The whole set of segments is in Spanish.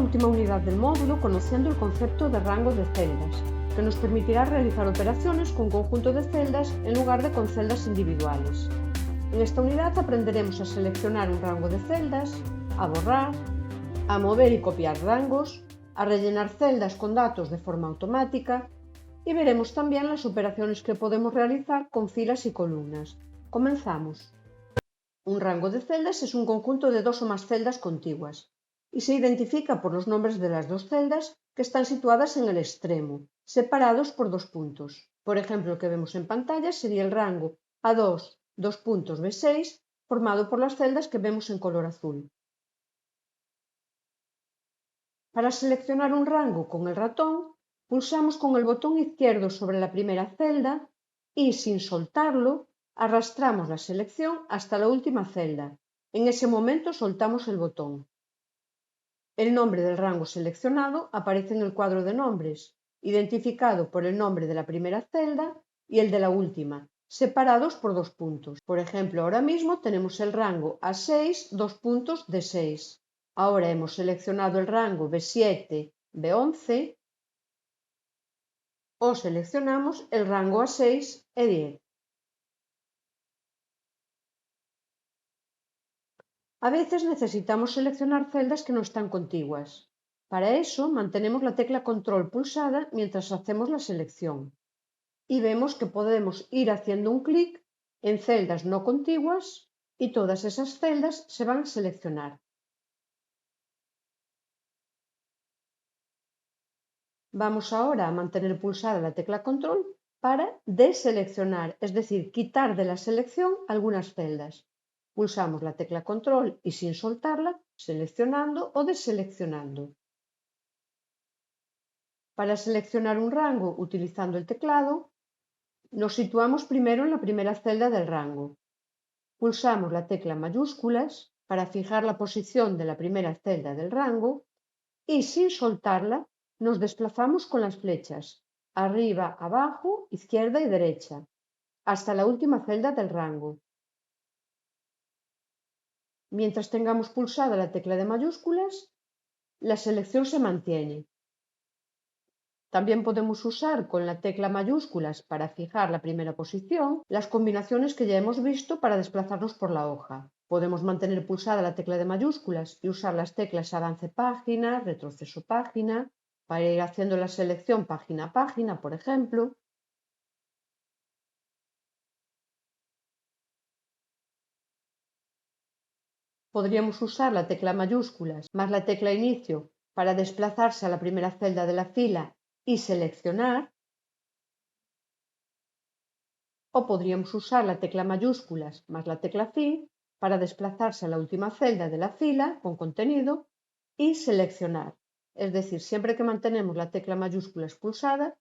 última unidad del módulo conociendo el concepto de rango de celdas, que nos permitirá realizar operaciones con conjunto de celdas en lugar de con celdas individuales. En esta unidad aprenderemos a seleccionar un rango de celdas, a borrar, a mover y copiar rangos, a rellenar celdas con datos de forma automática y veremos también las operaciones que podemos realizar con filas y columnas. Comenzamos. Un rango de celdas es un conjunto de dos o más celdas contiguas y se identifica por los nombres de las dos celdas que están situadas en el extremo, separados por dos puntos. Por ejemplo, el que vemos en pantalla sería el rango A2, B6, formado por las celdas que vemos en color azul. Para seleccionar un rango con el ratón, pulsamos con el botón izquierdo sobre la primera celda y, sin soltarlo, arrastramos la selección hasta la última celda. En ese momento soltamos el botón. El nombre del rango seleccionado aparece en el cuadro de nombres, identificado por el nombre de la primera celda y el de la última, separados por dos puntos. Por ejemplo, ahora mismo tenemos el rango A6, D6. Ahora hemos seleccionado el rango B7, B11 o seleccionamos el rango A6, E10. A veces necesitamos seleccionar celdas que no están contiguas. Para eso mantenemos la tecla control pulsada mientras hacemos la selección y vemos que podemos ir haciendo un clic en celdas no contiguas y todas esas celdas se van a seleccionar. Vamos ahora a mantener pulsada la tecla control para deseleccionar, es decir, quitar de la selección algunas celdas. Pulsamos la tecla control y sin soltarla, seleccionando o deseleccionando. Para seleccionar un rango utilizando el teclado, nos situamos primero en la primera celda del rango. Pulsamos la tecla mayúsculas para fijar la posición de la primera celda del rango y sin soltarla nos desplazamos con las flechas arriba, abajo, izquierda y derecha hasta la última celda del rango. Mientras tengamos pulsada la tecla de mayúsculas, la selección se mantiene. También podemos usar con la tecla mayúsculas para fijar la primera posición las combinaciones que ya hemos visto para desplazarnos por la hoja. Podemos mantener pulsada la tecla de mayúsculas y usar las teclas avance página, retroceso página, para ir haciendo la selección página a página, por ejemplo. Podríamos usar la tecla mayúsculas más la tecla inicio para desplazarse a la primera celda de la fila y seleccionar. O podríamos usar la tecla mayúsculas más la tecla fin para desplazarse a la última celda de la fila con contenido y seleccionar. Es decir, siempre que mantenemos la tecla mayúsculas pulsada,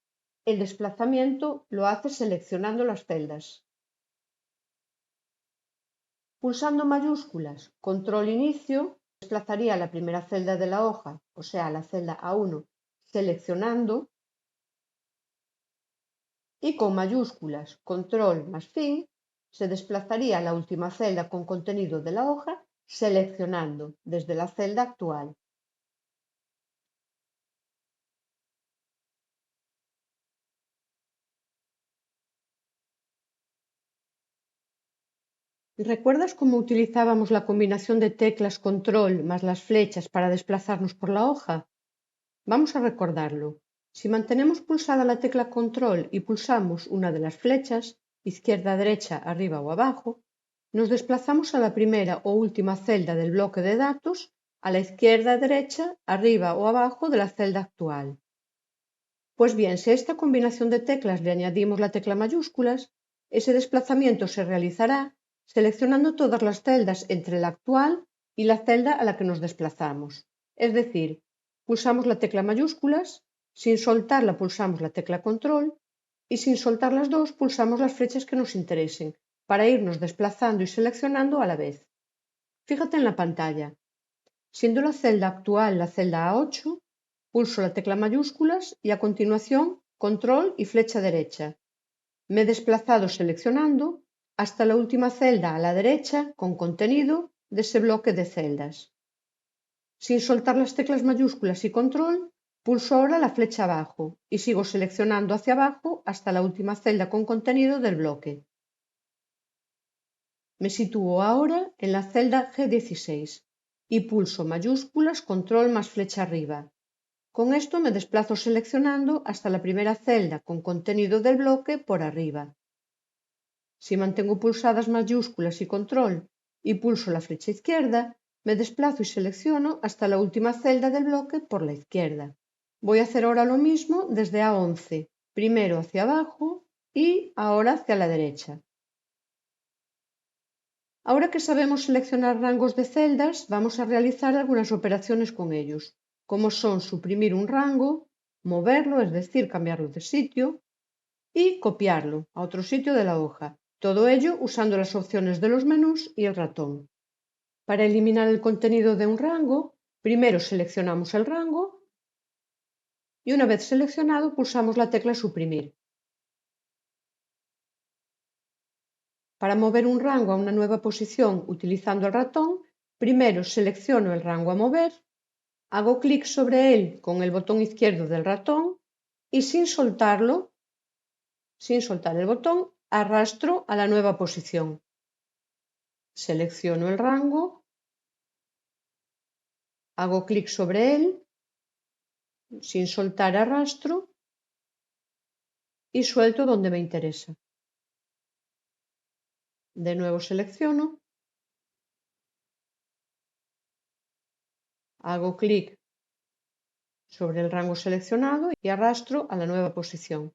el desplazamiento lo hace seleccionando las celdas. Pulsando mayúsculas, control inicio, desplazaría la primera celda de la hoja, o sea, la celda A1, seleccionando, y con mayúsculas, control más fin, se desplazaría a la última celda con contenido de la hoja, seleccionando desde la celda actual. ¿Recuerdas cómo utilizábamos la combinación de teclas control más las flechas para desplazarnos por la hoja? Vamos a recordarlo. Si mantenemos pulsada la tecla control y pulsamos una de las flechas, izquierda, derecha, arriba o abajo, nos desplazamos a la primera o última celda del bloque de datos, a la izquierda, derecha, arriba o abajo de la celda actual. Pues bien, si a esta combinación de teclas le añadimos la tecla mayúsculas, ese desplazamiento se realizará seleccionando todas las celdas entre la actual y la celda a la que nos desplazamos. Es decir, pulsamos la tecla mayúsculas, sin soltarla pulsamos la tecla control y sin soltar las dos pulsamos las flechas que nos interesen para irnos desplazando y seleccionando a la vez. Fíjate en la pantalla. Siendo la celda actual la celda A8, pulso la tecla mayúsculas y a continuación control y flecha derecha. Me he desplazado seleccionando hasta la última celda a la derecha con contenido de ese bloque de celdas. Sin soltar las teclas mayúsculas y control, pulso ahora la flecha abajo y sigo seleccionando hacia abajo hasta la última celda con contenido del bloque. Me sitúo ahora en la celda G16 y pulso mayúsculas, control más flecha arriba. Con esto me desplazo seleccionando hasta la primera celda con contenido del bloque por arriba. Si mantengo pulsadas mayúsculas y control y pulso la flecha izquierda, me desplazo y selecciono hasta la última celda del bloque por la izquierda. Voy a hacer ahora lo mismo desde A11, primero hacia abajo y ahora hacia la derecha. Ahora que sabemos seleccionar rangos de celdas, vamos a realizar algunas operaciones con ellos, como son suprimir un rango, moverlo, es decir, cambiarlo de sitio, y copiarlo a otro sitio de la hoja. Todo ello usando las opciones de los menús y el ratón. Para eliminar el contenido de un rango, primero seleccionamos el rango y una vez seleccionado pulsamos la tecla Suprimir. Para mover un rango a una nueva posición utilizando el ratón, primero selecciono el rango a mover, hago clic sobre él con el botón izquierdo del ratón y sin soltar el botón, arrastro a la nueva posición. Selecciono el rango, hago clic sobre él, sin soltar arrastro y suelto donde me interesa. De nuevo selecciono, hago clic sobre el rango seleccionado y arrastro a la nueva posición.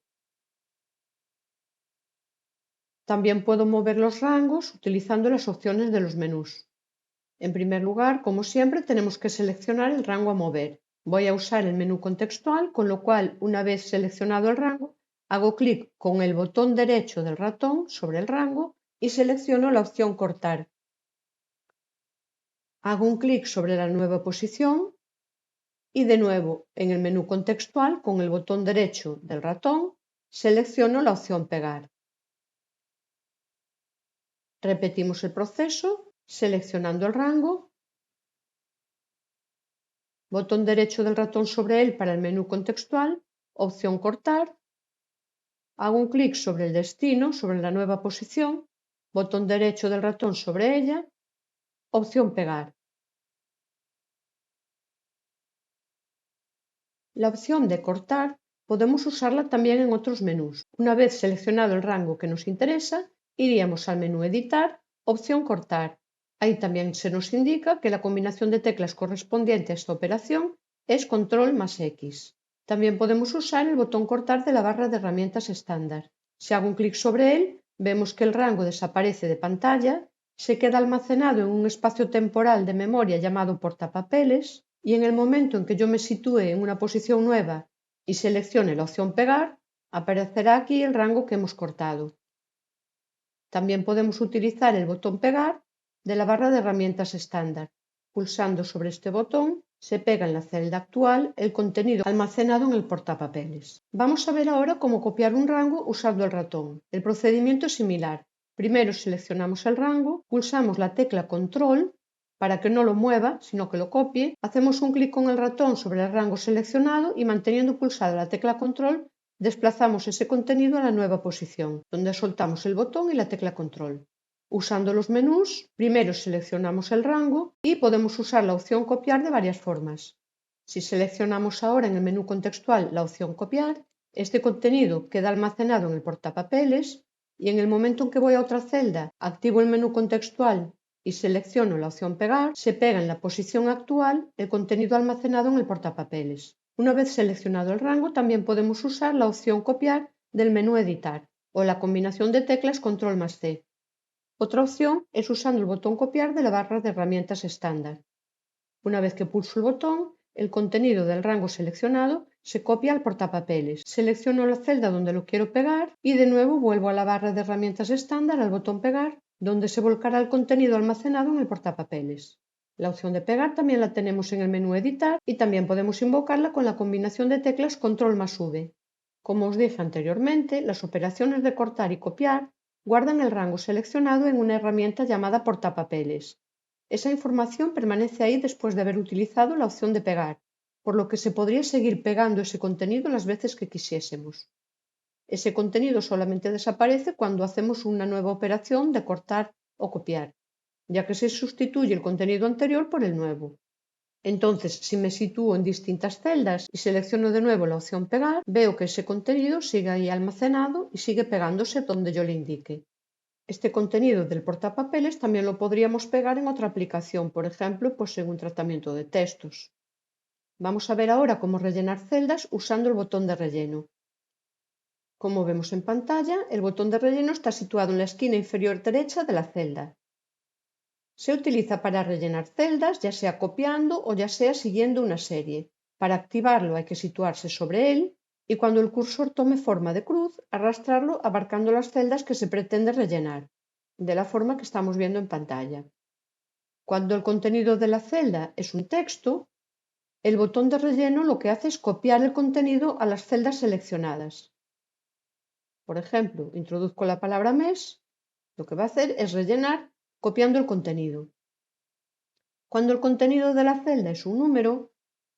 También puedo mover los rangos utilizando las opciones de los menús. En primer lugar, como siempre, tenemos que seleccionar el rango a mover. Voy a usar el menú contextual, con lo cual, una vez seleccionado el rango, hago clic con el botón derecho del ratón sobre el rango y selecciono la opción Cortar. Hago un clic sobre la nueva posición y de nuevo en el menú contextual con el botón derecho del ratón selecciono la opción Pegar. Repetimos el proceso seleccionando el rango, botón derecho del ratón sobre él para el menú contextual, opción Cortar, hago un clic sobre el destino, sobre la nueva posición, botón derecho del ratón sobre ella, opción Pegar. La opción de cortar podemos usarla también en otros menús. Una vez seleccionado el rango que nos interesa, iríamos al menú Editar, opción Cortar. Ahí también se nos indica que la combinación de teclas correspondiente a esta operación es Control más X. También podemos usar el botón Cortar de la barra de herramientas estándar. Si hago un clic sobre él, vemos que el rango desaparece de pantalla, se queda almacenado en un espacio temporal de memoria llamado portapapeles, y en el momento en que yo me sitúe en una posición nueva y seleccione la opción Pegar, aparecerá aquí el rango que hemos cortado. También podemos utilizar el botón Pegar de la barra de herramientas estándar. Pulsando sobre este botón, se pega en la celda actual el contenido almacenado en el portapapeles. Vamos a ver ahora cómo copiar un rango usando el ratón. El procedimiento es similar. Primero seleccionamos el rango, pulsamos la tecla Control para que no lo mueva, sino que lo copie. Hacemos un clic con el ratón sobre el rango seleccionado y manteniendo pulsada la tecla Control, desplazamos ese contenido a la nueva posición, donde soltamos el botón y la tecla Control. Usando los menús, primero seleccionamos el rango y podemos usar la opción Copiar de varias formas. Si seleccionamos ahora en el menú contextual la opción Copiar, este contenido queda almacenado en el portapapeles y en el momento en que voy a otra celda, activo el menú contextual y selecciono la opción Pegar, se pega en la posición actual el contenido almacenado en el portapapeles. Una vez seleccionado el rango, también podemos usar la opción Copiar del menú Editar o la combinación de teclas Control más C. Otra opción es usando el botón Copiar de la barra de herramientas estándar. Una vez que pulso el botón, el contenido del rango seleccionado se copia al portapapeles. Selecciono la celda donde lo quiero pegar y de nuevo vuelvo a la barra de herramientas estándar al botón Pegar, donde se volcará el contenido almacenado en el portapapeles. La opción de pegar también la tenemos en el menú Editar y también podemos invocarla con la combinación de teclas Control más V. Como os dije anteriormente, las operaciones de cortar y copiar guardan el rango seleccionado en una herramienta llamada portapapeles. Esa información permanece ahí después de haber utilizado la opción de pegar, por lo que se podría seguir pegando ese contenido las veces que quisiésemos. Ese contenido solamente desaparece cuando hacemos una nueva operación de cortar o copiar, ya que se sustituye el contenido anterior por el nuevo. Entonces, si me sitúo en distintas celdas y selecciono de nuevo la opción pegar, veo que ese contenido sigue ahí almacenado y sigue pegándose donde yo le indique. Este contenido del portapapeles también lo podríamos pegar en otra aplicación, por ejemplo, pues en un tratamiento de textos. Vamos a ver ahora cómo rellenar celdas usando el botón de relleno. Como vemos en pantalla, el botón de relleno está situado en la esquina inferior derecha de la celda. Se utiliza para rellenar celdas, ya sea copiando o ya sea siguiendo una serie. Para activarlo hay que situarse sobre él y cuando el cursor tome forma de cruz, arrastrarlo abarcando las celdas que se pretende rellenar, de la forma que estamos viendo en pantalla. Cuando el contenido de la celda es un texto, el botón de relleno lo que hace es copiar el contenido a las celdas seleccionadas. Por ejemplo, introduzco la palabra mes, lo que va a hacer es rellenar copiando el contenido. Cuando el contenido de la celda es un número,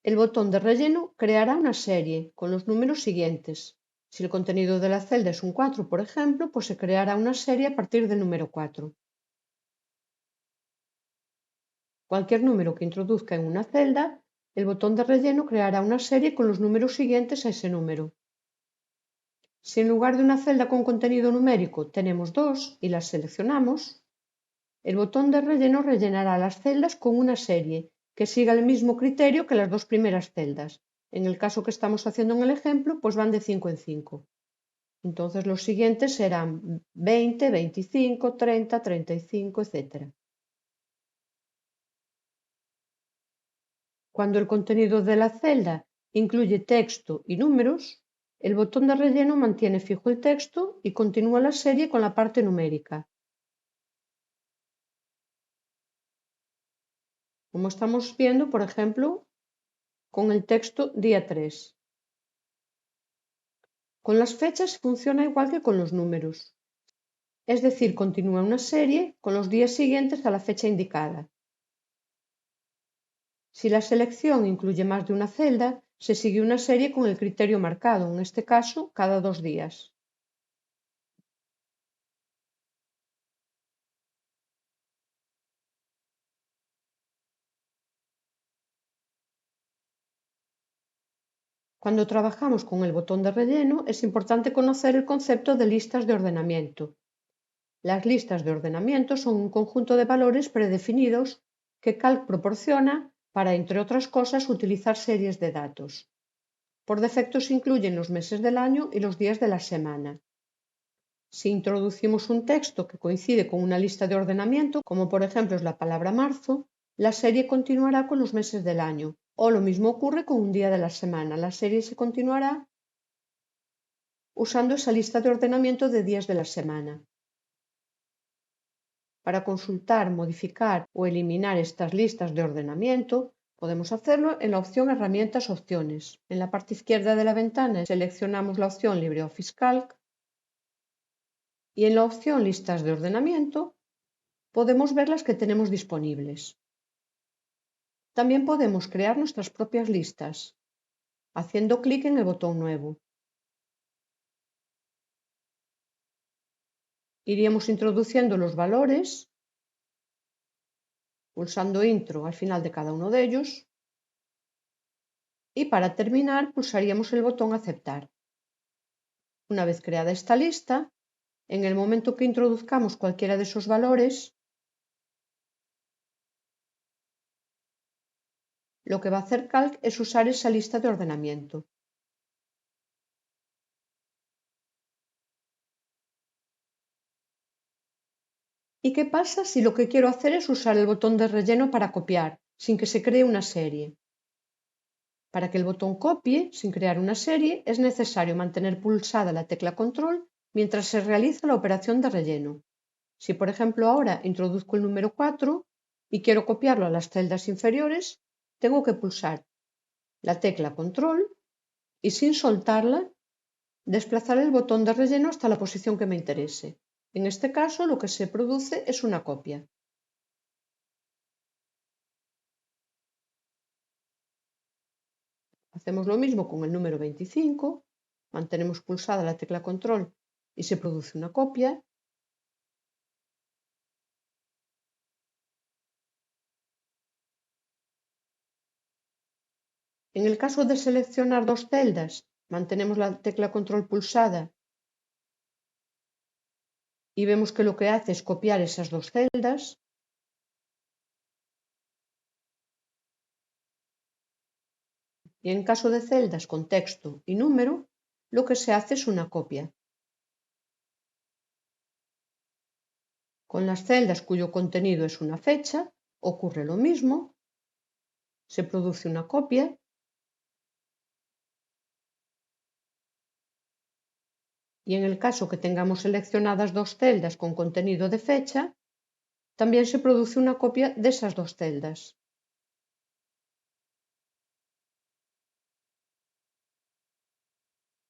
el botón de relleno creará una serie con los números siguientes. Si el contenido de la celda es un 4, por ejemplo, pues se creará una serie a partir del número 4. Cualquier número que introduzca en una celda, el botón de relleno creará una serie con los números siguientes a ese número. Si en lugar de una celda con contenido numérico tenemos dos y las seleccionamos, el botón de relleno rellenará las celdas con una serie que siga el mismo criterio que las dos primeras celdas. En el caso que estamos haciendo en el ejemplo, pues van de 5 en 5. Entonces los siguientes serán 20, 25, 30, 35, etc. Cuando el contenido de la celda incluye texto y números, el botón de relleno mantiene fijo el texto y continúa la serie con la parte numérica. Como estamos viendo, por ejemplo, con el texto día 3. Con las fechas funciona igual que con los números, es decir, continúa una serie con los días siguientes a la fecha indicada. Si la selección incluye más de una celda, se sigue una serie con el criterio marcado, en este caso, cada 2 días. Cuando trabajamos con el botón de relleno, es importante conocer el concepto de listas de ordenamiento. Las listas de ordenamiento son un conjunto de valores predefinidos que Calc proporciona para, entre otras cosas, utilizar series de datos. Por defecto se incluyen los meses del año y los días de la semana. Si introducimos un texto que coincide con una lista de ordenamiento, como por ejemplo es la palabra marzo, la serie continuará con los meses del año, o lo mismo ocurre con un día de la semana. La serie se continuará usando esa lista de ordenamiento de días de la semana. Para consultar, modificar o eliminar estas listas de ordenamiento, podemos hacerlo en la opción Herramientas Opciones. En la parte izquierda de la ventana seleccionamos la opción LibreOffice Calc y en la opción Listas de ordenamiento podemos ver las que tenemos disponibles. También podemos crear nuestras propias listas, haciendo clic en el botón Nuevo. Iríamos introduciendo los valores, pulsando Intro al final de cada uno de ellos, y para terminar pulsaríamos el botón Aceptar. Una vez creada esta lista, en el momento que introduzcamos cualquiera de esos valores, lo que va a hacer Calc es usar esa lista de ordenamiento. ¿Y qué pasa si lo que quiero hacer es usar el botón de relleno para copiar, sin que se cree una serie? Para que el botón copie, sin crear una serie, es necesario mantener pulsada la tecla Control mientras se realiza la operación de relleno. Si, por ejemplo, ahora introduzco el número 4 y quiero copiarlo a las celdas inferiores, tengo que pulsar la tecla Control y, sin soltarla, desplazar el botón de relleno hasta la posición que me interese. En este caso, lo que se produce es una copia. Hacemos lo mismo con el número 25, mantenemos pulsada la tecla control y se produce una copia. En el caso de seleccionar dos celdas, mantenemos la tecla control pulsada y vemos que lo que hace es copiar esas dos celdas. Y en caso de celdas con texto y número, lo que se hace es una copia. Con las celdas cuyo contenido es una fecha, ocurre lo mismo. Se produce una copia. Y en el caso que tengamos seleccionadas dos celdas con contenido de fecha, también se produce una copia de esas dos celdas.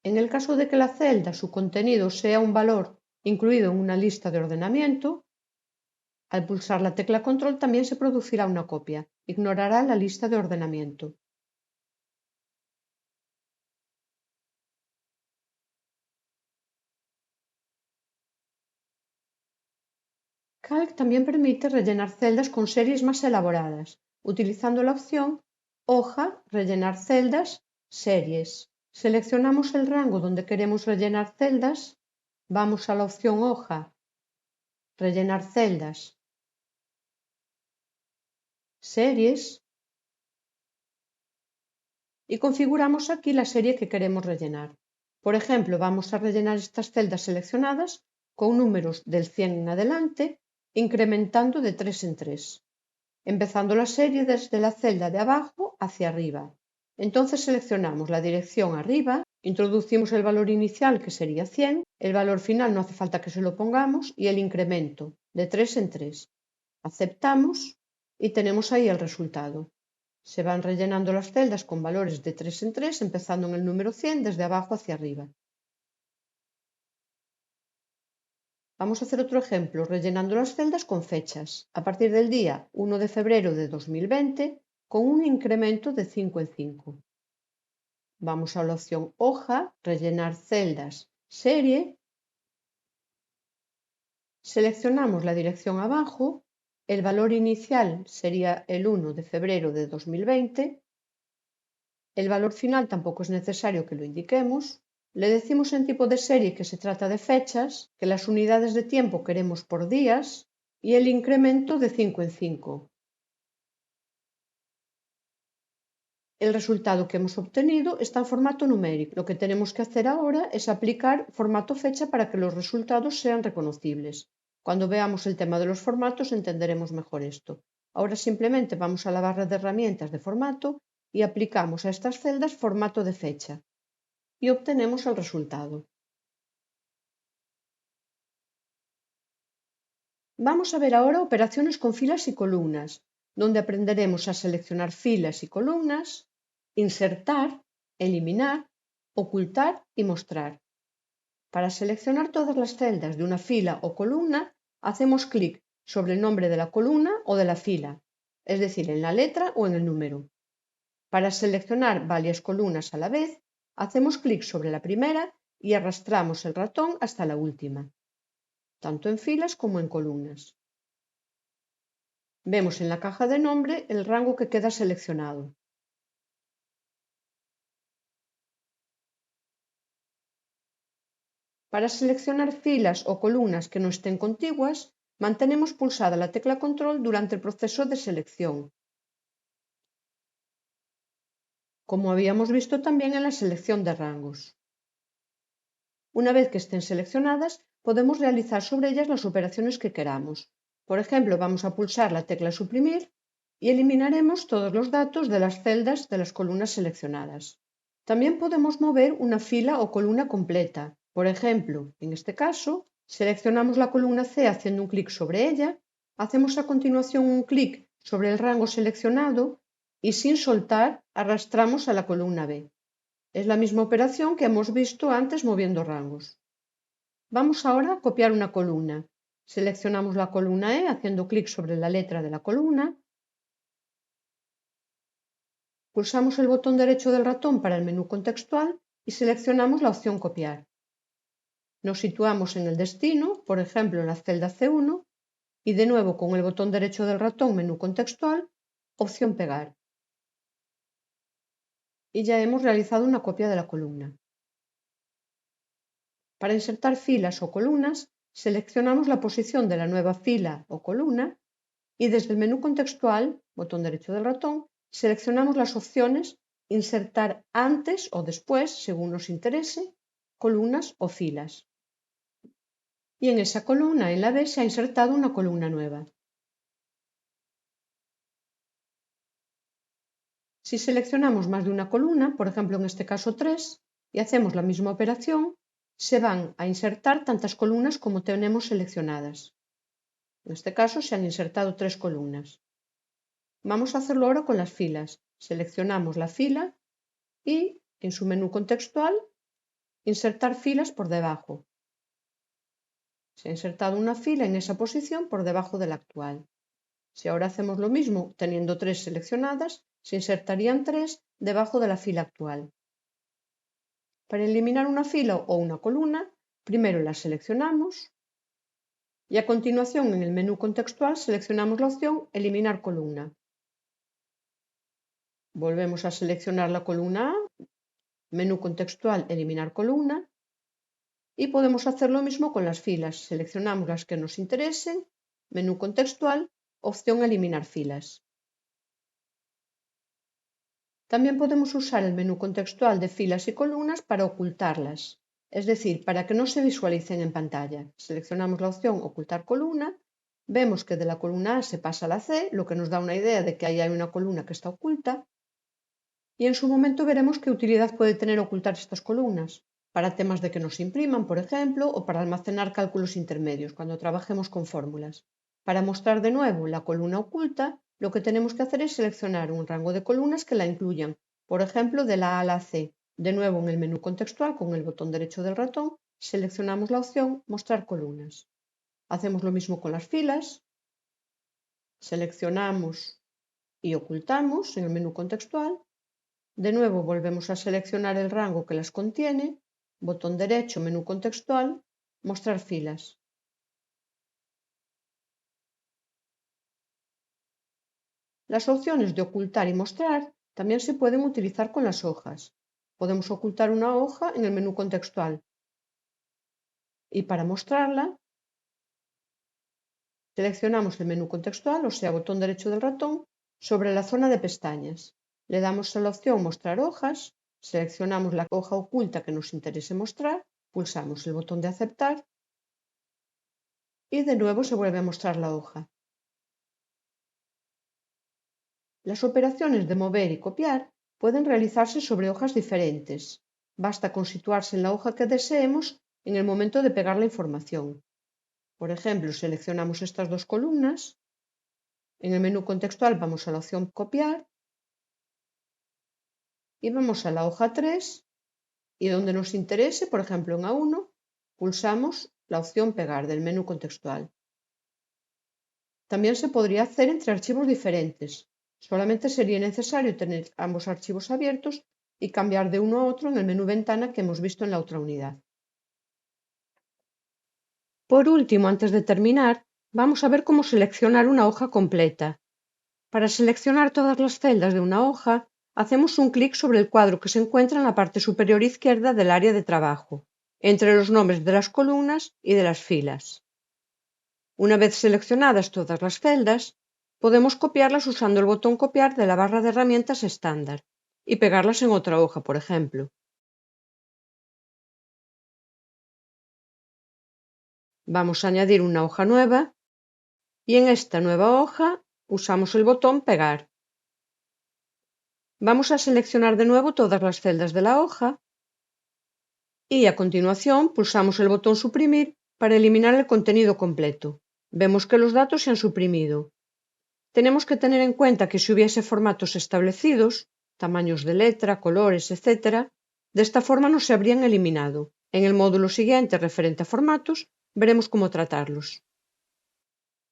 En el caso de que la celda, su contenido, sea un valor incluido en una lista de ordenamiento, al pulsar la tecla control también se producirá una copia. Ignorará la lista de ordenamiento. Calc también permite rellenar celdas con series más elaboradas, utilizando la opción Hoja, rellenar celdas, series. Seleccionamos el rango donde queremos rellenar celdas, vamos a la opción Hoja, rellenar celdas, series y configuramos aquí la serie que queremos rellenar. Por ejemplo, vamos a rellenar estas celdas seleccionadas con números del 100 en adelante, incrementando de 3 en 3. Empezando la serie desde la celda de abajo hacia arriba. Entonces seleccionamos la dirección arriba, introducimos el valor inicial que sería 100, el valor final no hace falta que se lo pongamos y el incremento de 3 en 3. Aceptamos y tenemos ahí el resultado. Se van rellenando las celdas con valores de 3 en 3, empezando en el número 100 desde abajo hacia arriba. Vamos a hacer otro ejemplo, rellenando las celdas con fechas. A partir del día 1 de febrero de 2020, con un incremento de 5 en 5. Vamos a la opción Hoja, rellenar celdas, serie. Seleccionamos la dirección abajo. El valor inicial sería el 1 de febrero de 2020. El valor final tampoco es necesario que lo indiquemos. Le decimos en tipo de serie que se trata de fechas, que las unidades de tiempo queremos por días y el incremento de 5 en 5. El resultado que hemos obtenido está en formato numérico. Lo que tenemos que hacer ahora es aplicar formato fecha para que los resultados sean reconocibles. Cuando veamos el tema de los formatos entenderemos mejor esto. Ahora simplemente vamos a la barra de herramientas de formato y aplicamos a estas celdas formato de fecha. Y obtenemos el resultado. Vamos a ver ahora operaciones con filas y columnas, donde aprenderemos a seleccionar filas y columnas, insertar, eliminar, ocultar y mostrar. Para seleccionar todas las celdas de una fila o columna, hacemos clic sobre el nombre de la columna o de la fila, es decir, en la letra o en el número. Para seleccionar varias columnas a la vez, hacemos clic sobre la primera y arrastramos el ratón hasta la última, tanto en filas como en columnas. Vemos en la caja de nombre el rango que queda seleccionado. Para seleccionar filas o columnas que no estén contiguas, mantenemos pulsada la tecla control durante el proceso de selección, como habíamos visto también en la selección de rangos. Una vez que estén seleccionadas, podemos realizar sobre ellas las operaciones que queramos. Por ejemplo, vamos a pulsar la tecla suprimir y eliminaremos todos los datos de las celdas de las columnas seleccionadas. También podemos mover una fila o columna completa. Por ejemplo, en este caso, seleccionamos la columna C haciendo un clic sobre ella, hacemos a continuación un clic sobre el rango seleccionado y sin soltar arrastramos a la columna B. Es la misma operación que hemos visto antes moviendo rangos. Vamos ahora a copiar una columna. Seleccionamos la columna E haciendo clic sobre la letra de la columna. Pulsamos el botón derecho del ratón para el menú contextual y seleccionamos la opción Copiar. Nos situamos en el destino, por ejemplo en la celda C1, y de nuevo con el botón derecho del ratón menú contextual, opción Pegar. Y ya hemos realizado una copia de la columna. Para insertar filas o columnas, seleccionamos la posición de la nueva fila o columna y desde el menú contextual, botón derecho del ratón, seleccionamos las opciones Insertar antes o después, según nos interese, columnas o filas. Y en esa columna, en la B, se ha insertado una columna nueva. Si seleccionamos más de una columna, por ejemplo en este caso 3, y hacemos la misma operación, se van a insertar tantas columnas como tenemos seleccionadas. En este caso se han insertado 3 columnas. Vamos a hacerlo ahora con las filas. Seleccionamos la fila y en su menú contextual, insertar filas por debajo. Se ha insertado una fila en esa posición por debajo de la actual. Si ahora hacemos lo mismo, teniendo 3 seleccionadas, se insertarían 3 debajo de la fila actual. Para eliminar una fila o una columna, primero la seleccionamos y a continuación en el menú contextual seleccionamos la opción Eliminar columna. Volvemos a seleccionar la columna A, menú contextual Eliminar columna, y podemos hacer lo mismo con las filas. Seleccionamos las que nos interesen, menú contextual, opción Eliminar filas. También podemos usar el menú contextual de filas y columnas para ocultarlas, es decir, para que no se visualicen en pantalla. Seleccionamos la opción Ocultar columna, vemos que de la columna A se pasa a la C, lo que nos da una idea de que ahí hay una columna que está oculta, y en su momento veremos qué utilidad puede tener ocultar estas columnas, para temas de que nos impriman, por ejemplo, o para almacenar cálculos intermedios cuando trabajemos con fórmulas. Para mostrar de nuevo la columna oculta, lo que tenemos que hacer es seleccionar un rango de columnas que la incluyan, por ejemplo, de la A a la C. De nuevo en el menú contextual, con el botón derecho del ratón, seleccionamos la opción Mostrar columnas. Hacemos lo mismo con las filas, seleccionamos y ocultamos en el menú contextual. De nuevo volvemos a seleccionar el rango que las contiene, botón derecho, menú contextual, Mostrar filas. Las opciones de ocultar y mostrar también se pueden utilizar con las hojas. Podemos ocultar una hoja en el menú contextual y para mostrarla seleccionamos el menú contextual, o sea, botón derecho del ratón, sobre la zona de pestañas. Le damos a la opción Mostrar hojas, seleccionamos la hoja oculta que nos interese mostrar, pulsamos el botón de Aceptar y de nuevo se vuelve a mostrar la hoja. Las operaciones de mover y copiar pueden realizarse sobre hojas diferentes. Basta con situarse en la hoja que deseemos en el momento de pegar la información. Por ejemplo, seleccionamos estas dos columnas. En el menú contextual vamos a la opción Copiar y vamos a la hoja 3 y donde nos interese, por ejemplo en A1, pulsamos la opción Pegar del menú contextual. También se podría hacer entre archivos diferentes. Solamente sería necesario tener ambos archivos abiertos y cambiar de uno a otro en el menú Ventana que hemos visto en la otra unidad. Por último, antes de terminar, vamos a ver cómo seleccionar una hoja completa. Para seleccionar todas las celdas de una hoja, hacemos un clic sobre el cuadro que se encuentra en la parte superior izquierda del área de trabajo, entre los nombres de las columnas y de las filas. Una vez seleccionadas todas las celdas, podemos copiarlas usando el botón Copiar de la barra de herramientas estándar y pegarlas en otra hoja, por ejemplo. Vamos a añadir una hoja nueva y en esta nueva hoja usamos el botón Pegar. Vamos a seleccionar de nuevo todas las celdas de la hoja y a continuación pulsamos el botón Suprimir para eliminar el contenido completo. Vemos que los datos se han suprimido. Tenemos que tener en cuenta que si hubiese formatos establecidos, tamaños de letra, colores, etc., de esta forma no se habrían eliminado. En el módulo siguiente, referente a formatos, veremos cómo tratarlos.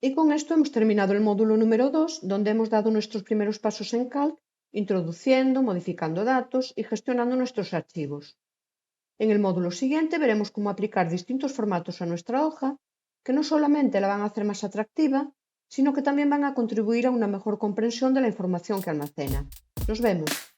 Y con esto hemos terminado el módulo número 2, donde hemos dado nuestros primeros pasos en Calc introduciendo, modificando datos y gestionando nuestros archivos. En el módulo siguiente veremos cómo aplicar distintos formatos a nuestra hoja, que no solamente la van a hacer más atractiva, sino que también van a contribuir a una mejor comprensión de la información que almacena. Nos vemos.